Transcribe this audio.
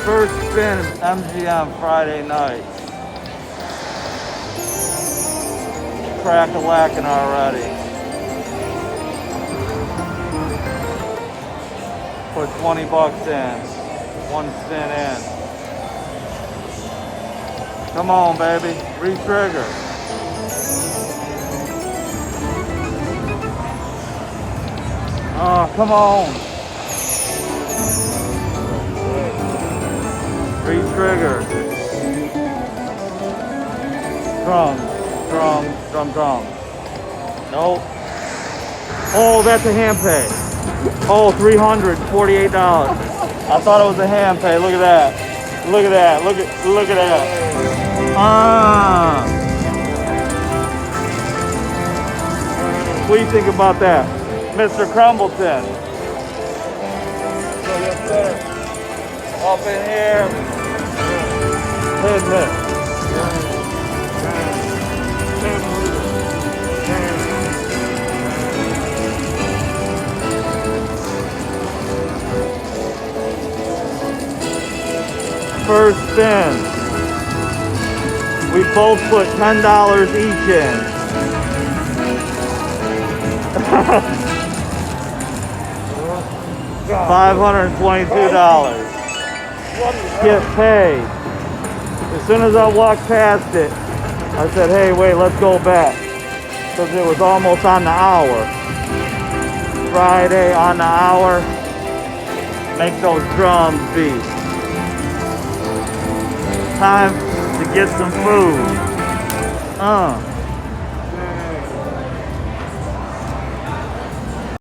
First spin MGM Friday night. Crack-a-lacking already. Put 20 bucks in. One spin in. Come on, baby. Re-trigger. Oh, come on. Re-trigger. Drums, drums, drum, drum. Nope. Oh, that's a hand pay. Oh, $348. I thought it was a hand pay. Look at that. Look at that. Look at that. What do you think about that, Mr. Crumbleton? Yes, sir. Up in here. Hit. First spin. We both put $10 each in. $522. Get paid. As soon as I walked past it, I said, hey, wait, let's go back. Because it was almost on the hour. Friday on the hour. Make those drums beat. Time to get some food.